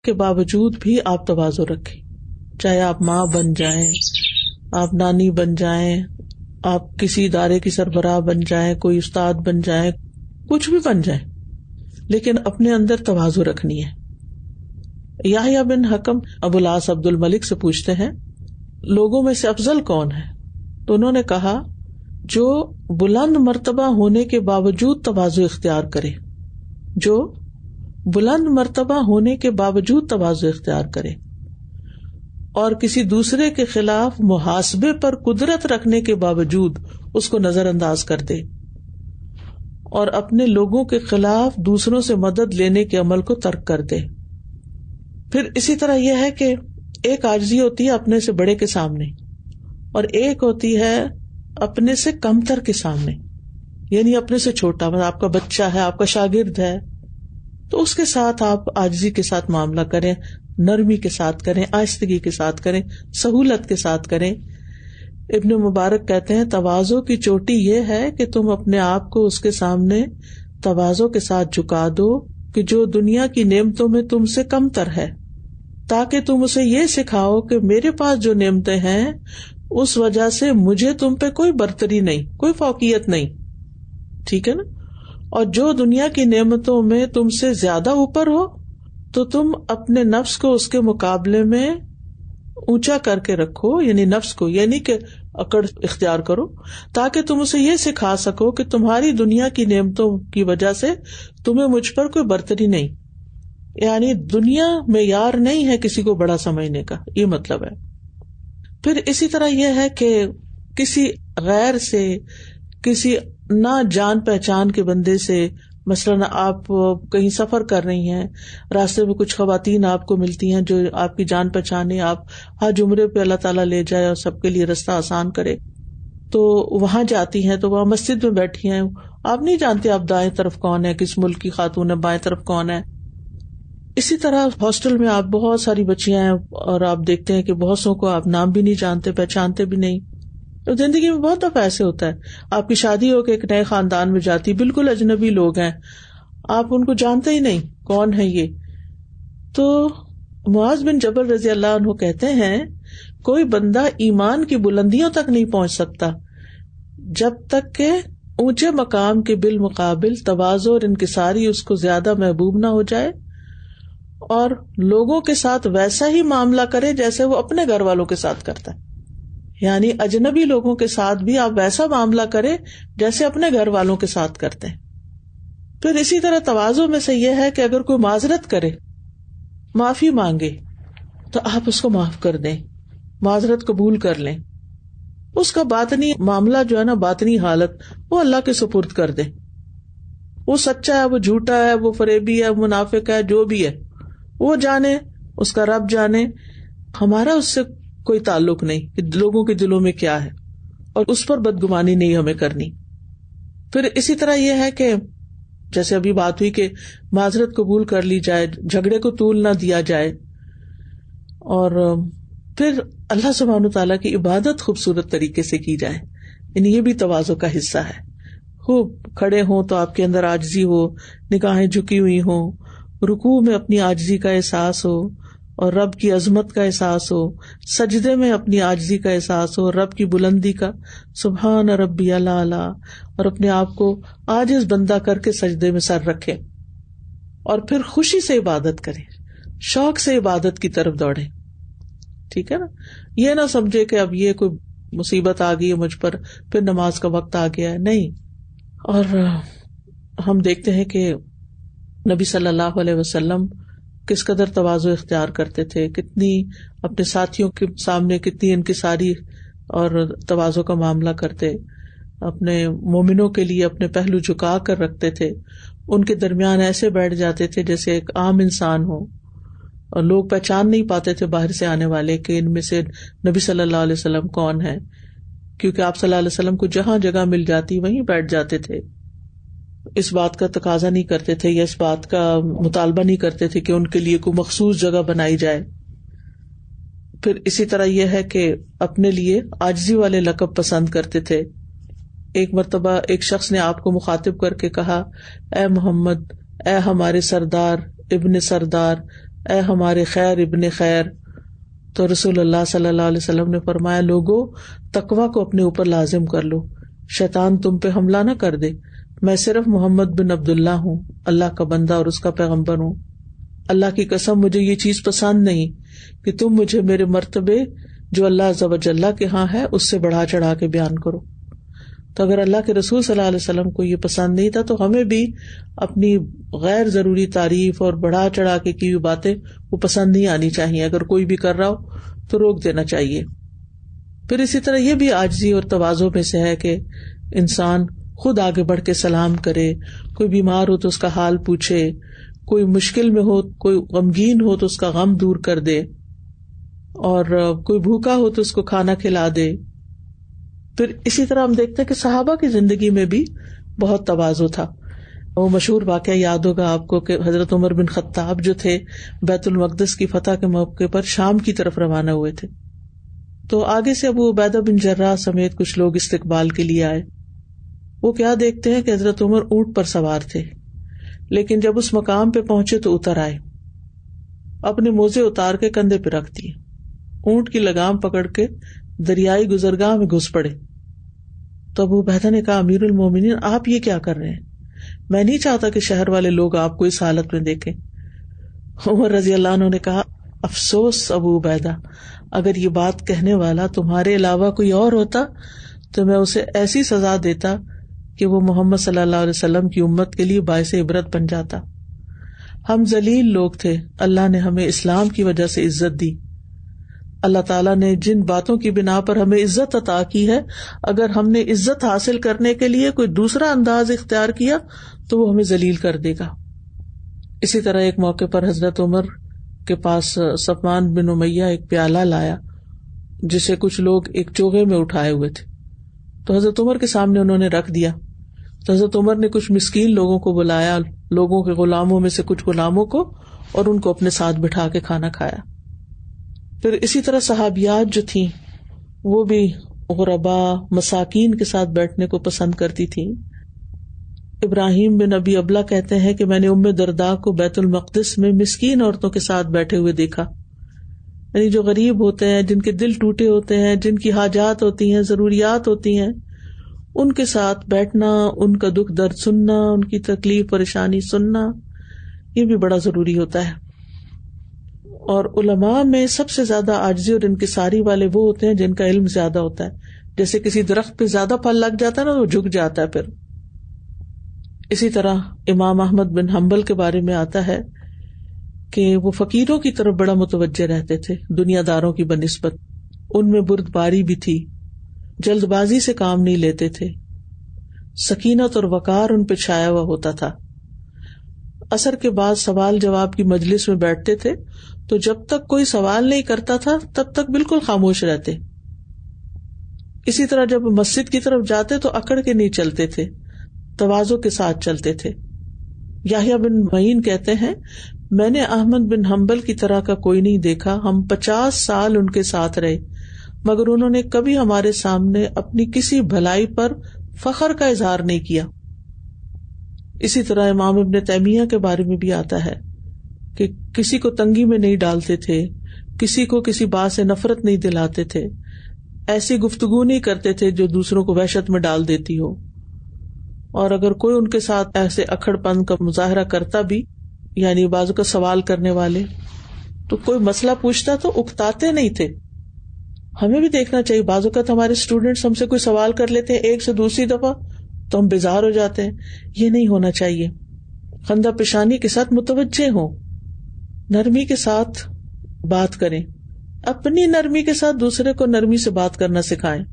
کے باوجود بھی آپ تواضع رکھیں. چاہے آپ ماں بن جائیں، آپ نانی بن جائیں، آپ کسی ادارے کی سربراہ بن جائیں، کوئی استاد بن جائیں، کچھ بھی بن جائیں، لیکن اپنے اندر تواضع رکھنی ہے. یحییٰ بن حکم ابو العاص عبد الملک سے پوچھتے ہیں لوگوں میں سے افضل کون ہے؟ تو انہوں نے کہا جو بلند مرتبہ ہونے کے باوجود تواضع اختیار کرے، جو بلند مرتبہ ہونے کے باوجود تواضع اختیار کرے اور کسی دوسرے کے خلاف محاسبے پر قدرت رکھنے کے باوجود اس کو نظر انداز کر دے اور اپنے لوگوں کے خلاف دوسروں سے مدد لینے کے عمل کو ترک کر دے. پھر اسی طرح یہ ہے کہ ایک عاجزی ہوتی ہے اپنے سے بڑے کے سامنے اور ایک ہوتی ہے اپنے سے کمتر کے سامنے، یعنی اپنے سے چھوٹا، مطلب آپ کا بچہ ہے، آپ کا شاگرد ہے، تو اس کے ساتھ آپ عاجزی کے ساتھ معاملہ کریں، نرمی کے ساتھ کریں، آہستگی کے ساتھ کریں، سہولت کے ساتھ کریں. ابن مبارک کہتے ہیں تواضع کی چوٹی یہ ہے کہ تم اپنے آپ کو اس کے سامنے تواضع کے ساتھ جھکا دو کہ جو دنیا کی نعمتوں میں تم سے کم تر ہے، تاکہ تم اسے یہ سکھاؤ کہ میرے پاس جو نعمتیں ہیں اس وجہ سے مجھے تم پہ کوئی برتری نہیں، کوئی فوقیت نہیں. ٹھیک ہے نا؟ اور جو دنیا کی نعمتوں میں تم سے زیادہ اوپر ہو تو تم اپنے نفس کو اس کے مقابلے میں اونچا کر کے رکھو، یعنی نفس کو، یعنی کہ اکڑ اختیار کرو، تاکہ تم اسے یہ سکھا سکو کہ تمہاری دنیا کی نعمتوں کی وجہ سے تمہیں مجھ پر کوئی برتری نہیں. یعنی دنیا معیار نہیں ہے کسی کو بڑا سمجھنے کا، یہ مطلب ہے. پھر اسی طرح یہ ہے کہ کسی غیر سے، کسی نہ جان پہچان کے بندے سے، مثلاً آپ کہیں سفر کر رہی ہیں، راستے میں کچھ خواتین آپ کو ملتی ہیں جو آپ کی جان پہچانے، آپ حج عمرے پہ اللہ تعالیٰ لے جائے اور سب کے لیے رستہ آسان کرے، تو وہاں جاتی ہیں، تو وہاں مسجد میں بیٹھی ہیں، آپ نہیں جانتے آپ دائیں طرف کون ہے، کس ملک کی خاتون ہے، بائیں طرف کون ہے. اسی طرح ہاسٹل میں آپ بہت ساری بچیاں ہیں اور آپ دیکھتے ہیں کہ بہت سو کو آپ نام بھی نہیں جانتے، پہچانتے بھی نہیں. تو زندگی میں بہت دفعہ ایسے ہوتا ہے، آپ کی شادی ہو کے ایک نئے خاندان میں جاتی، بالکل اجنبی لوگ ہیں، آپ ان کو جانتے ہی نہیں کون ہے یہ. تو معاذ بن جبل رضی اللہ عنہ کہتے ہیں کوئی بندہ ایمان کی بلندیوں تک نہیں پہنچ سکتا جب تک کہ اونچے مقام کے بالمقابل تواضع اور انکساری اس کو زیادہ محبوب نہ ہو جائے اور لوگوں کے ساتھ ویسا ہی معاملہ کرے جیسے وہ اپنے گھر والوں کے ساتھ کرتا ہے. یعنی اجنبی لوگوں کے ساتھ بھی آپ ویسا معاملہ کریں جیسے اپنے گھر والوں کے ساتھ کرتے ہیں. پھر اسی طرح تواضع میں سے یہ ہے کہ اگر کوئی معذرت کرے، معافی مانگے، تو آپ اس کو معاف کر دیں، معذرت قبول کر لیں. اس کا باطنی معاملہ جو ہے نا، باطنی حالت، وہ اللہ کے سپرد کر دیں. وہ سچا ہے، وہ جھوٹا ہے، وہ فریبی ہے، منافق ہے، جو بھی ہے وہ جانے، اس کا رب جانے. ہمارا اس سے کوئی تعلق نہیں کہ لوگوں کے دلوں میں کیا ہے، اور اس پر بدگمانی نہیں ہمیں کرنی. پھر اسی طرح یہ ہے کہ جیسے ابھی بات ہوئی کہ معذرت قبول کر لی جائے، جھگڑے کو طول نہ دیا جائے، اور پھر اللہ سبحانہ وتعالیٰ کی عبادت خوبصورت طریقے سے کی جائے. یعنی یہ بھی تواضع کا حصہ ہے. خوب کھڑے ہوں تو آپ کے اندر عاجزی ہو، نگاہیں جھکی ہوئی ہوں، رکوع میں اپنی عاجزی کا احساس ہو اور رب کی عظمت کا احساس ہو، سجدے میں اپنی عاجزی کا احساس ہو، رب کی بلندی کا، سبحان ربی الاعلیٰ، اور اپنے آپ کو عاجز بندہ کر کے سجدے میں سر رکھے، اور پھر خوشی سے عبادت کریں، شوق سے عبادت کی طرف دوڑیں. ٹھیک ہے نا؟ یہ نہ سمجھے کہ اب یہ کوئی مصیبت آ گئی ہے مجھ پر، پھر نماز کا وقت آ گیا ہے، نہیں. اور ہم دیکھتے ہیں کہ نبی صلی اللہ علیہ وسلم کس قدر تواضع اختیار کرتے تھے، کتنی اپنے ساتھیوں کے سامنے کتنی انکساری اور تواضع کا معاملہ کرتے، اپنے مومنوں کے لیے اپنے پہلو جھکا کر رکھتے تھے، ان کے درمیان ایسے بیٹھ جاتے تھے جیسے ایک عام انسان ہو، اور لوگ پہچان نہیں پاتے تھے باہر سے آنے والے کہ ان میں سے نبی صلی اللہ علیہ وسلم کون ہے، کیونکہ آپ صلی اللہ علیہ وسلم کو جہاں جگہ مل جاتی وہیں بیٹھ جاتے تھے. اس بات کا تقاضا نہیں کرتے تھے یا اس بات کا مطالبہ نہیں کرتے تھے کہ ان کے لیے کوئی مخصوص جگہ بنائی جائے. پھر اسی طرح یہ ہے کہ اپنے لیے عاجزی والے لقب پسند کرتے تھے. ایک مرتبہ ایک شخص نے آپ کو مخاطب کر کے کہا، اے محمد، اے ہمارے سردار ابن سردار، اے ہمارے خیر ابن خیر. تو رسول اللہ صلی اللہ علیہ وسلم نے فرمایا لوگو تقوی کو اپنے اوپر لازم کر لو, شیطان تم پہ حملہ نہ کر دے. میں صرف محمد بن عبداللہ ہوں, اللہ کا بندہ اور اس کا پیغمبر ہوں. اللہ کی قسم مجھے یہ چیز پسند نہیں کہ تم مجھے میرے مرتبے جو اللہ عز و جل کے ہاں ہے اس سے بڑھا چڑھا کے بیان کرو. تو اگر اللہ کے رسول صلی اللہ علیہ وسلم کو یہ پسند نہیں تھا تو ہمیں بھی اپنی غیر ضروری تعریف اور بڑھا چڑھا کے کی ہوئی باتیں وہ پسند نہیں آنی چاہیے. اگر کوئی بھی کر رہا ہو تو روک دینا چاہیے. پھر اسی طرح یہ بھی عاجزی اور تواضع میں سے ہے کہ انسان خود آگے بڑھ کے سلام کرے, کوئی بیمار ہو تو اس کا حال پوچھے, کوئی مشکل میں ہو, کوئی غمگین ہو تو اس کا غم دور کر دے, اور کوئی بھوکا ہو تو اس کو کھانا کھلا دے. پھر اسی طرح ہم دیکھتے ہیں کہ صحابہ کی زندگی میں بھی بہت تواضع تھا. وہ مشہور واقعہ یاد ہوگا آپ کو کہ حضرت عمر بن خطاب جو تھے بیت المقدس کی فتح کے موقع پر شام کی طرف روانہ ہوئے تھے. تو آگے سے ابو عبیدہ بن جراح سمیت کچھ لوگ استقبال کے لیے آئے. وہ کیا دیکھتے ہیں کہ حضرت عمر اونٹ پر سوار تھے, لیکن جب اس مقام پہ پہنچے تو اتر آئے, اپنے موزے اتار کے کندھے پہ رکھ دیے, اونٹ کی لگام پکڑ کے دریائی گزرگاہ میں گھس پڑے. تو ابو عبیدہ نے کہا امیر المومنین آپ یہ کیا کر رہے ہیں, میں نہیں چاہتا کہ شہر والے لوگ آپ کو اس حالت میں دیکھیں. عمر رضی اللہ عنہ نے کہا افسوس ابو عبیدہ, اگر یہ بات کہنے والا تمہارے علاوہ کوئی اور ہوتا تو میں اسے ایسی سزا دیتا کہ وہ محمد صلی اللہ علیہ وسلم کی امت کے لیے باعث عبرت بن جاتا. ہم ذلیل لوگ تھے, اللہ نے ہمیں اسلام کی وجہ سے عزت دی. اللہ تعالیٰ نے جن باتوں کی بنا پر ہمیں عزت عطا کی ہے, اگر ہم نے عزت حاصل کرنے کے لیے کوئی دوسرا انداز اختیار کیا تو وہ ہمیں ذلیل کر دے گا. اسی طرح ایک موقع پر حضرت عمر کے پاس صفوان بن امیہ ایک پیالہ لایا جسے کچھ لوگ ایک چوغے میں اٹھائے ہوئے تھے, تو حضرت عمر کے سامنے انہوں نے رکھ دیا. تو حضرت عمر نے کچھ مسکین لوگوں کو بلایا, لوگوں کے غلاموں میں سے کچھ غلاموں کو, اور ان کو اپنے ساتھ بٹھا کے کھانا کھایا. پھر اسی طرح صحابیات جو تھیں وہ بھی غربا مساکین کے ساتھ بیٹھنے کو پسند کرتی تھیں. ابراہیم بن ابی ابلہ کہتے ہیں کہ میں نے ام درداء کو بیت المقدس میں مسکین عورتوں کے ساتھ بیٹھے ہوئے دیکھا. یعنی جو غریب ہوتے ہیں, جن کے دل ٹوٹے ہوتے ہیں, جن کی حاجات ہوتی ہیں, ضروریات ہوتی ہیں, ان کے ساتھ بیٹھنا, ان کا دکھ درد سننا, ان کی تکلیف پریشانی سننا, یہ بھی بڑا ضروری ہوتا ہے. اور علماء میں سب سے زیادہ عاجزی اور انکساری والے وہ ہوتے ہیں جن کا علم زیادہ ہوتا ہے. جیسے کسی درخت پہ زیادہ پھل لگ جاتا ہے نا, وہ جھک جاتا ہے پھر. اسی طرح امام احمد بن حنبل کے بارے میں آتا ہے کہ وہ فقیروں کی طرف بڑا متوجہ رہتے تھے دنیا داروں کی بنسبت. ان میں بردباری بھی تھی, جلد بازی سے کام نہیں لیتے تھے, سکینت اور وقار ان پہ چھایا ہوا ہوتا تھا. عصر کے بعد سوال جواب کی مجلس میں بیٹھتے تھے تو جب تک کوئی سوال نہیں کرتا تھا تب تک بالکل خاموش رہتے. اسی طرح جب مسجد کی طرف جاتے تو اکڑ کے نہیں چلتے تھے, تواضع کے ساتھ چلتے تھے. یحییٰ بن معین کہتے ہیں میں نے احمد بن حنبل کی طرح کا کوئی نہیں دیکھا. ہم 50 سال ان کے ساتھ رہے مگر انہوں نے کبھی ہمارے سامنے اپنی کسی بھلائی پر فخر کا اظہار نہیں کیا. اسی طرح امام ابن تیمیہ کے بارے میں بھی آتا ہے کہ کسی کو تنگی میں نہیں ڈالتے تھے, کسی کو کسی بات سے نفرت نہیں دلاتے تھے, ایسی گفتگو نہیں کرتے تھے جو دوسروں کو وحشت میں ڈال دیتی ہو. اور اگر کوئی ان کے ساتھ ایسے اکڑ پن کا مظاہرہ کرتا بھی, یعنی بازو کا سوال کرنے والے, تو کوئی مسئلہ پوچھتا تو اکتاتے نہیں تھے. ہمیں بھی دیکھنا چاہیے, بعض اوقات ہمارے اسٹوڈینٹس ہم سے کوئی سوال کر لیتے ہیں ایک سے دوسری دفعہ تو ہم بیزار ہو جاتے ہیں. یہ نہیں ہونا چاہیے. خندہ پیشانی کے ساتھ متوجہ ہوں, نرمی کے ساتھ بات کریں, اپنی نرمی کے ساتھ دوسرے کو نرمی سے بات کرنا سکھائیں.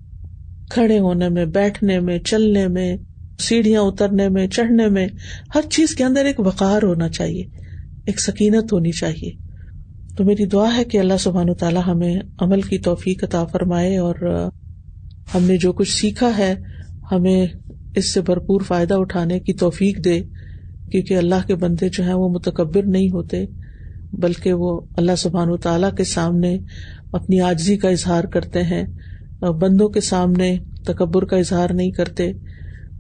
کھڑے ہونے میں, بیٹھنے میں, چلنے میں, سیڑھیاں اترنے میں, چڑھنے میں, ہر چیز کے اندر ایک وقار ہونا چاہیے, ایک سکینت ہونی چاہیے. تو میری دعا ہے کہ اللہ سبحانہ وتعالی ہمیں عمل کی توفیق عطا فرمائے, اور ہم نے جو کچھ سیکھا ہے ہمیں اس سے بھرپور فائدہ اٹھانے کی توفیق دے, کیونکہ اللہ کے بندے جو ہیں وہ متکبر نہیں ہوتے بلکہ وہ اللہ سبحانہ وتعالی کے سامنے اپنی عاجزی کا اظہار کرتے ہیں, بندوں کے سامنے تکبر کا اظہار نہیں کرتے,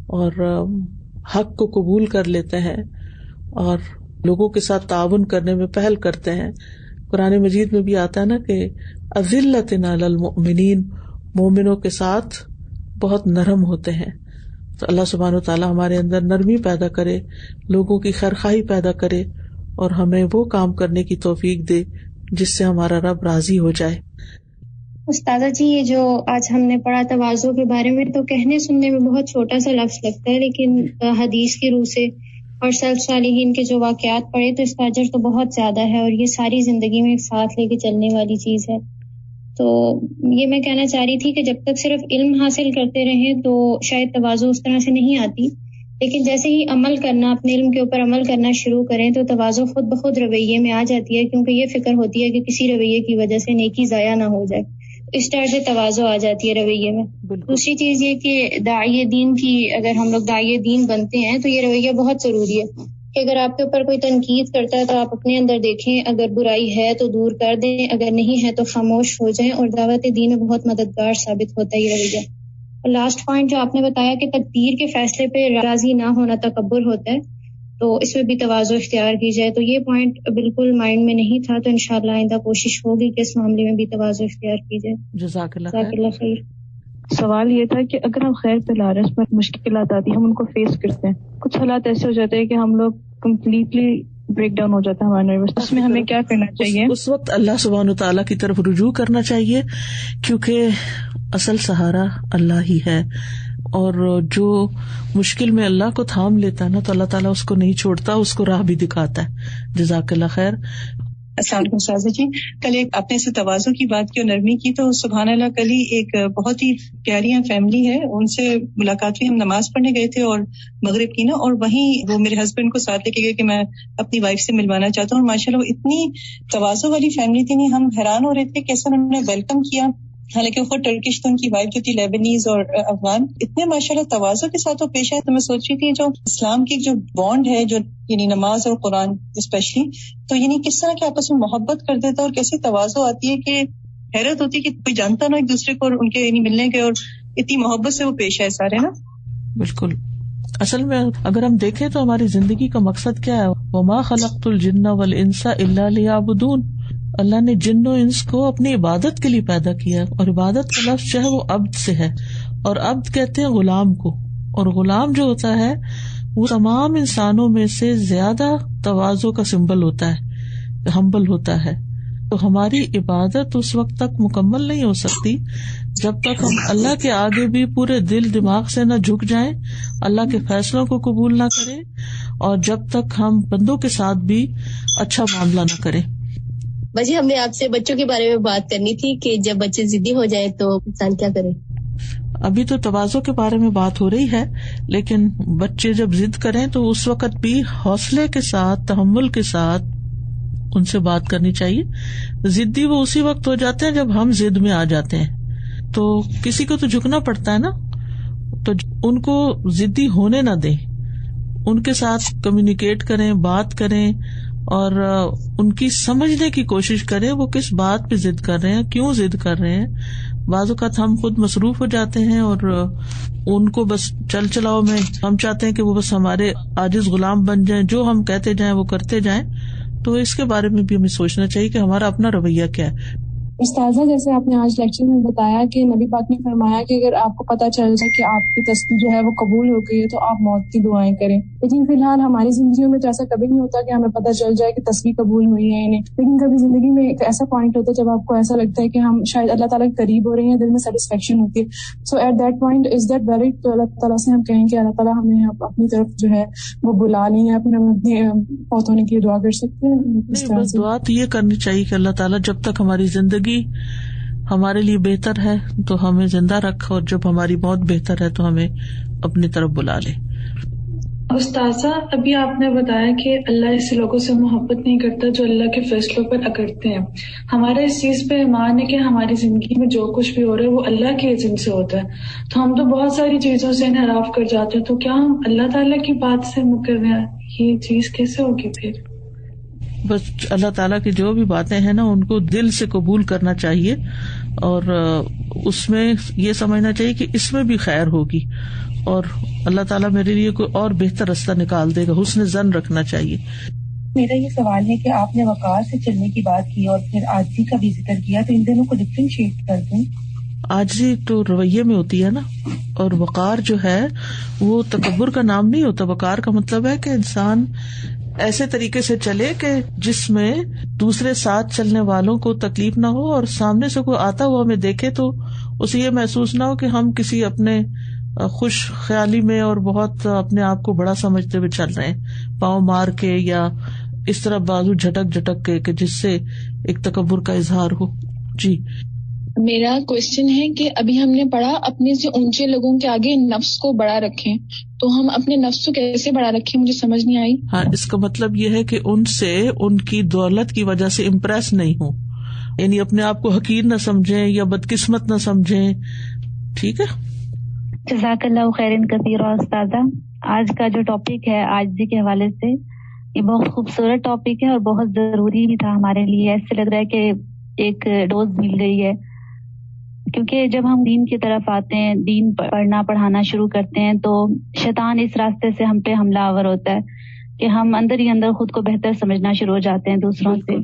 اور حق کو قبول کر لیتے ہیں, اور لوگوں کے ساتھ تعاون کرنے میں پہل کرتے ہیں. قرآن مجید میں بھی آتا ہے نا کہ اذلۃ علی المؤمنین، مومنوں کے ساتھ بہت نرم ہوتے ہیں. تو اللہ سبحانہ وتعالی ہمارے اندر نرمی پیدا کرے، لوگوں کی خیرخواہی پیدا کرے، اور ہمیں وہ کام کرنے کی توفیق دے جس سے ہمارا رب راضی ہو جائے. استاذہ جی، یہ جو آج ہم نے پڑھا تواضع کے بارے میں، تو کہنے سننے میں بہت چھوٹا سا لفظ لگتا ہے، لیکن حدیث کی روح سے اور سلف صالحین کے جو واقعات پڑھے تو اس کا اجر تو بہت زیادہ ہے، اور یہ ساری زندگی میں ایک ساتھ لے کے چلنے والی چیز ہے. تو یہ میں کہنا چاہ رہی تھی کہ جب تک صرف علم حاصل کرتے رہیں تو شاید تواضع اس طرح سے نہیں آتی، لیکن جیسے ہی عمل کرنا، اپنے علم کے اوپر عمل کرنا شروع کریں تو تواضع خود بخود رویے میں آ جاتی ہے، کیونکہ یہ فکر ہوتی ہے کہ کسی رویے کی وجہ سے نیکی ضائع نہ ہو جائے. اس طرح سے تواضع آ جاتی ہے رویے میں. دوسری چیز یہ کہ داعی دین کی، اگر ہم لوگ داعی دین بنتے ہیں تو یہ رویہ بہت ضروری ہے کہ اگر آپ کے اوپر کوئی تنقید کرتا ہے تو آپ اپنے اندر دیکھیں، اگر برائی ہے تو دور کر دیں، اگر نہیں ہے تو خاموش ہو جائیں، اور دعوت دین میں بہت مددگار ثابت ہوتا ہے یہ رویہ. اور لاسٹ پوائنٹ جو آپ نے بتایا کہ تقدیر کے فیصلے پہ راضی نہ ہونا تکبر ہوتا ہے، تو اس میں بھی تواضع اختیار کی جائے. تو یہ پوائنٹ بالکل مائنڈ میں نہیں تھا، تو انشاءاللہ آئندہ کوشش ہوگی کہ اس معاملے میں بھی تواضع اختیار کی جائے. جزاک اللہ خیر. سوال یہ تھا کہ اگر ہم خیر پہ لا رہے ہیں، اس میں مشکلات آتی ہیں، ہم ان کو فیس کرتے ہیں، کچھ حالات ایسے ہو جاتے ہیں کہ ہم لوگ کمپلیٹلی بریک ڈاؤن ہو جاتا ہے ہمارا نروس، اس میں ہمیں کیا کرنا چاہیے؟ اس وقت اللہ سبحانہ وتعالیٰ کی طرف رجوع کرنا چاہیے، کیونکہ اصل سہارا اللہ ہی ہے، اور جو مشکل میں اللہ کو تھام لیتا ہے نا تو اللہ تعالیٰ اس کو نہیں چھوڑتا، اس کو راہ بھی دکھاتا ہے. جزاک اللہ خیر. السلام علیکم استاذہ جی. کل ایک آپ نے سے تواضع کی بات کی اور نرمی کی، تو سبحان اللہ کل ہی ایک بہت ہی پیاری فیملی ہے، ان سے ملاقات ہوئی. ہم نماز پڑھنے گئے تھے اور مغرب کی نا، اور وہیں وہ میرے ہسبینڈ کو ساتھ لے کے گئے کہ میں اپنی وائف سے ملوانا چاہتا ہوں. اور ماشاء اللہ وہ اتنی تواضع والی فیملی تھی، نہیں ہم حیران ہو رہے تھے کیسے انہوں نے ویلکم کیا. حالانکہ وہ ٹرکش تو ان کی وائف جو تھی لیبنیز اور افغان، اتنے ماشاءاللہ تواضع کے ساتھ وہ پیش آئے. تو میں سوچ رہی تھی جو اسلام کی جو بانڈ ہے، جو یعنی نماز اور قرآن اسپیشلی، تو یعنی کس طرح کے آپس میں محبت کر دیتا ہے، اور کیسی تواضع آتی ہے کہ حیرت ہوتی ہے کہ کوئی جانتا نہ ایک دوسرے کو، اور ان کے یعنی ملنے کے، اور اتنی محبت سے وہ پیش آئے سارے نا. بالکل. اصل میں اگر ہم دیکھیں تو ہماری زندگی کا مقصد کیا ہے؟ وما خلقت الجن والانس الا لیعبدون. اللہ نے جن و انس کو اپنی عبادت کے لیے پیدا کیا، اور عبادت کا لفظ جو ہے وہ عبد سے ہے، اور عبد کہتے ہیں غلام کو، اور غلام جو ہوتا ہے وہ تمام انسانوں میں سے زیادہ تواضع کا سمبل ہوتا ہے، ہمبل ہوتا ہے. تو ہماری عبادت اس وقت تک مکمل نہیں ہو سکتی جب تک ہم اللہ کے آگے بھی پورے دل دماغ سے نہ جھک جائیں، اللہ کے فیصلوں کو قبول نہ کریں، اور جب تک ہم بندوں کے ساتھ بھی اچھا معاملہ نہ کریں. باجی ہم نے آپ سے بچوں کے بارے میں بات کرنی تھی کہ جب بچے ضدی ہو جائیں تو انسان کیا کرے؟ ابھی تو تواضع کے بارے میں بات ہو رہی ہے، لیکن بچے جب ضد کریں تو اس وقت بھی حوصلے کے ساتھ، تحمل کے ساتھ ان سے بات کرنی چاہیے. ضدی وہ اسی وقت ہو جاتے ہیں جب ہم ضد میں آ جاتے ہیں، تو کسی کو تو جھکنا پڑتا ہے نا، تو ان کو ضدی ہونے نہ دیں، ان کے ساتھ کمیونیکیٹ کریں، بات کریں، اور ان کی سمجھنے کی کوشش کریں وہ کس بات پہ ضد کر رہے ہیں، کیوں ضد کر رہے ہیں. بعض اوقات ہم خود مصروف ہو جاتے ہیں اور ان کو بس چل چلاؤ میں ہم چاہتے ہیں کہ وہ بس ہمارے عاجز غلام بن جائیں، جو ہم کہتے جائیں وہ کرتے جائیں. تو اس کے بارے میں بھی ہمیں سوچنا چاہیے کہ ہمارا اپنا رویہ کیا ہے. استاذہ جیسے آپ نے آج لیکچر میں بتایا کہ نبی پاک نے فرمایا کہ اگر آپ کو پتہ چل جائے کہ آپ کی تصویر جو ہے وہ قبول ہو گئی ہے تو آپ موت کی دعائیں کریں. لیکن فی الحال ہماری زندگیوں میں تو ایسا کبھی نہیں ہوتا کہ ہمیں پتہ چل جائے کہ تصویر قبول ہوئی ہے یا نہیں، لیکن کبھی زندگی میں ایک ایسا پوائنٹ ہوتا ہے جب آپ کو ایسا لگتا ہے کہ ہم شاید اللہ تعالیٰ کے قریب ہو رہے ہیں، دل میں سیٹسفیکشن ہوتی ہے. So at that point is that valid? تو اللہ تعالیٰ سے ہم کہیں کہ اللہ تعالیٰ ہمیں اپنی طرف جو ہے وہ بلا لیں، یا پھر ہم اپنے فوت ہونے کی دعا کر سکتے ہیں. بس دعا تو یہ کرنی چاہیے کہ اللہ تعالیٰ جب تک ہماری زندگی ہمارے لیے بہتر ہے تو ہمیں زندہ رکھ، اور جب ہماری موت بہتر ہے تو ہمیں اپنی طرف بلا لے. استاذہ ابھی آپ نے بتایا کہ اللہ ایسے لوگوں سے محبت نہیں کرتا جو اللہ کے فیصلوں پر اکڑتے ہیں. ہمارا اس چیز پہ ایمان ہے کہ ہماری زندگی میں جو کچھ بھی ہو رہا ہے وہ اللہ کے اذن سے ہوتا ہے، تو ہم تو بہت ساری چیزوں سے انحراف کر جاتے ہیں، تو کیا ہم اللہ تعالیٰ کی بات سے مکر رہے ہیں؟ یہ چیز کیسے ہوگی پھر؟ بس اللہ تعالیٰ کی جو بھی باتیں ہیں نا ان کو دل سے قبول کرنا چاہیے، اور اس میں یہ سمجھنا چاہیے کہ اس میں بھی خیر ہوگی، اور اللہ تعالیٰ میرے لیے کوئی اور بہتر راستہ نکال دے گا. حسن ظن رکھنا چاہیے. میرا یہ سوال ہے کہ آپ نے وقار سے چلنے کی بات کی اور پھر عاجزی کا بھی ذکر کیا، تو ان دونوں کو ڈفرینشیٹ کر دیں. عاجزی تو رویے میں ہوتی ہے نا، اور وقار جو ہے وہ تکبر کا نام نہیں ہوتا. وقار کا مطلب ہے کہ انسان ایسے طریقے سے چلے کہ جس میں دوسرے ساتھ چلنے والوں کو تکلیف نہ ہو، اور سامنے سے کوئی آتا ہوا ہمیں دیکھے تو اسے یہ محسوس نہ ہو کہ ہم کسی اپنے خوش خیالی میں اور بہت اپنے آپ کو بڑا سمجھتے ہوئے چل رہے ہیں، پاؤں مار کے یا اس طرح بازو جھٹک جھٹک کے کہ جس سے ایک تکبر کا اظہار ہو. جی میرا کوشچن ہے کہ ابھی ہم نے پڑھا اپنے سے اونچے لوگوں کے آگے نفس کو بڑا رکھیں، تو ہم اپنے نفس کو کیسے بڑا رکھیں؟ مجھے سمجھ نہیں آئی. ہاں، اس کا مطلب یہ ہے کہ ان سے ان کی دولت کی وجہ سے امپریس نہیں ہوں، یعنی اپنے آپ کو حقیر نہ سمجھیں یا بدقسمت نہ سمجھیں. ٹھیک ہے، جزاک اللہ خیرن کثیرا. استاذہ، آج کا جو ٹاپک ہے عاجزی کے حوالے سے، یہ بہت خوبصورت ٹاپک ہے اور بہت ضروری بھی تھا ہمارے لیے. ایسے لگ رہا ہے کہ ایک ڈوز مل گئی ہے، کیونکہ جب ہم دین کی طرف آتے ہیں، دین پڑھنا پڑھانا شروع کرتے ہیں، تو شیطان اس راستے سے ہم پہ حملہ آور ہوتا ہے کہ ہم اندر ہی اندر خود کو بہتر سمجھنا شروع ہو جاتے ہیں دوسروں سے.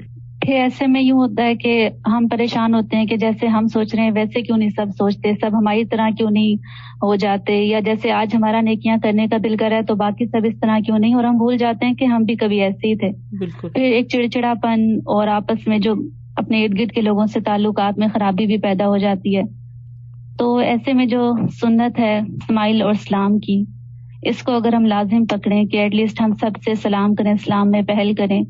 پھر ایسے میں یوں ہوتا ہے کہ ہم پریشان ہوتے ہیں کہ جیسے ہم سوچ رہے ہیں ویسے کیوں نہیں سب سوچتے، سب ہماری طرح کیوں نہیں ہو جاتے، یا جیسے آج ہمارا نیکیاں کرنے کا دل کر رہا ہے تو باقی سب اس طرح کیوں نہیں، اور ہم بھول جاتے ہیں کہ ہم بھی کبھی ایسے ہی تھے. پھر ایک چڑچڑا پن اور آپس میں جو اپنے ارد گرد کے لوگوں سے تعلقات میں خرابی بھی پیدا ہو جاتی ہے. تو ایسے میں جو سنت ہے اسماعیل اور اسلام کی، اس کو اگر ہم لازم پکڑیں کہ ایٹ لیسٹ ہم سب سے سلام کریں، اسلام میں پہل کریں،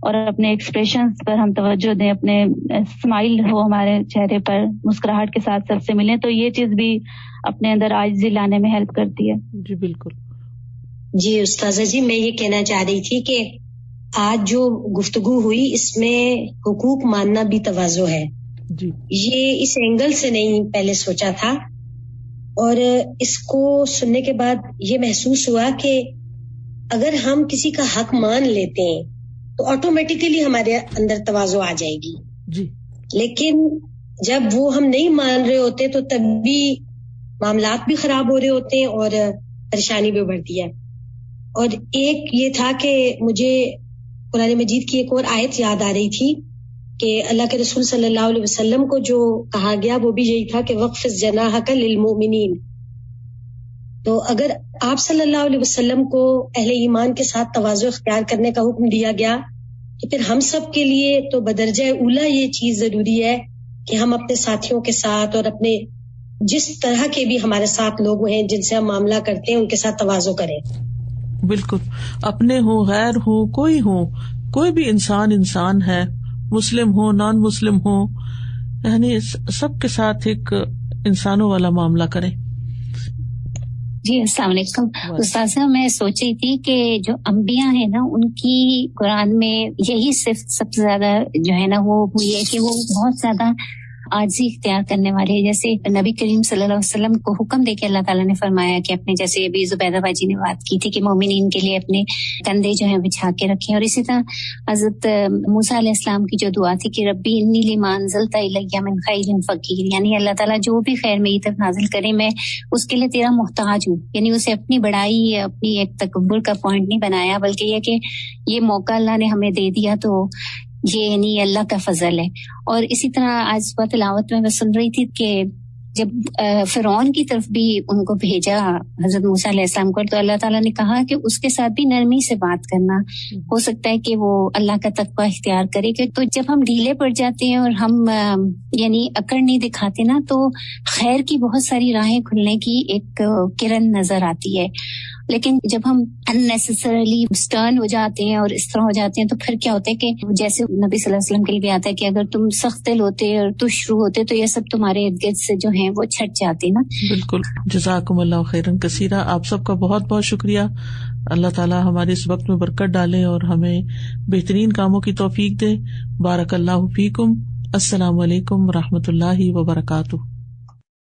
اور اپنے ایکسپریشنز پر ہم توجہ دیں، اپنے اسمائل ہو ہمارے چہرے پر، مسکراہٹ کے ساتھ سب سے ملیں، تو یہ چیز بھی اپنے اندر عاجزی لانے میں ہیلپ کرتی ہے. جی بالکل. جی استاذہ جی، میں یہ کہنا چاہ رہی تھی کہ آج جو گفتگو ہوئی اس میں حقوق ماننا بھی تواضع ہے. جی، یہ اس اینگل سے نہیں پہلے سوچا تھا، اور اس کو سننے کے بعد یہ محسوس ہوا کہ اگر ہم کسی کا حق مان لیتے ہیں تو آٹومیٹیکلی ہمارے اندر تواضع آ جائے گی. جی، لیکن جب وہ ہم نہیں مان رہے ہوتے تو تب بھی معاملات بھی خراب ہو رہے ہوتے ہیں اور پریشانی بھی بڑھتی ہے. اور ایک یہ تھا کہ مجھے قرآن مجید کی ایک اور آیت یاد آ رہی تھی کہ اللہ کے رسول صلی اللہ علیہ وسلم کو جو کہا گیا وہ بھی یہی تھا کہ وَخْفِضْ جَنَاحَكَ لِلْمُؤْمِنِينَ. تو اگر آپ صلی اللہ علیہ وسلم کو اہل ایمان کے ساتھ تواضع اختیار کرنے کا حکم دیا گیا تو پھر ہم سب کے لیے تو بدرجہ اولا یہ چیز ضروری ہے کہ ہم اپنے ساتھیوں کے ساتھ اور اپنے جس طرح کے بھی ہمارے ساتھ لوگ ہیں جن سے ہم معاملہ کرتے ہیں ان کے ساتھ تواضع کریں. بالکل، اپنے ہوں غیر ہوں کوئی بھی انسان ہے، مسلم ہو نان مسلم ہو، یعنی سب کے ساتھ ایک انسانوں والا معاملہ کریں. جی السلام علیکم. استاذہ، میں سوچ رہی تھی کہ جو انبیاء ہیں نا، ان کی قرآن میں یہی صرف سب سے زیادہ جو ہے نا وہ ہوئی ہے کہ وہ بہت زیادہ عاجزی اختیار کرنے والے ہیں. جیسے نبی کریم صلی اللہ علیہ وسلم کو حکم دے کے اللہ تعالیٰ نے فرمایا کہ اپنے، جیسے ابھی زبیدہ باجی نے بات کی تھی کہ مومنین کے لیے اپنے کندھے جو ہیں بچھا کے رکھیں، اور اسی طرح حضرت موسیٰ علیہ السلام کی جو دعا تھی کہ ربی انی لما انزلت الی من خیر فقیر، یعنی اللہ تعالیٰ جو بھی خیر میری طرف نازل کرے میں اس کے لیے تیرا محتاج ہوں. یعنی اسے اپنی بڑائی، اپنی ایک تکبر کا پوائنٹ نہیں بنایا، بلکہ یہ کہ یہ موقع اللہ نے ہمیں دے دیا تو یہ یعنی اللہ کا فضل ہے. اور اسی طرح آج صبح تلاوت میں سن رہی تھی کہ جب فرعون کی طرف بھی ان کو بھیجا حضرت موسیٰ علیہ السلام کو، تو اللہ تعالیٰ نے کہا کہ اس کے ساتھ بھی نرمی سے بات کرنا، ہو سکتا ہے کہ وہ اللہ کا تقوی اختیار کرے. کہ تو جب ہم ڈھیلے پڑ جاتے ہیں اور ہم یعنی اکڑ نہیں دکھاتے نا، تو خیر کی بہت ساری راہیں کھلنے کی ایک کرن نظر آتی ہے. لیکن جب ہم اننیسیسریلی سٹرن ہو جاتے ہیں اور اس طرح ہو جاتے ہیں تو پھر کیا ہوتا ہے کہ جیسے نبی صلی اللہ علیہ وسلم کے لیے بھی آتا ہے کہ اگر تم سخت دل ہوتے اور تشرو ہوتے تو یہ سب تمہارے ارد گرد سے جو ہیں وہ چھٹ جاتے نا. بالکل. جزاکم اللہ خیرن کثیرا. آپ سب کا بہت بہت شکریہ. اللہ تعالیٰ ہمارے اس وقت میں برکت ڈالے اور ہمیں بہترین کاموں کی توفیق دے. بارک اللہ فیکم. السلام علیکم ورحمۃ اللہ وبرکاتہ.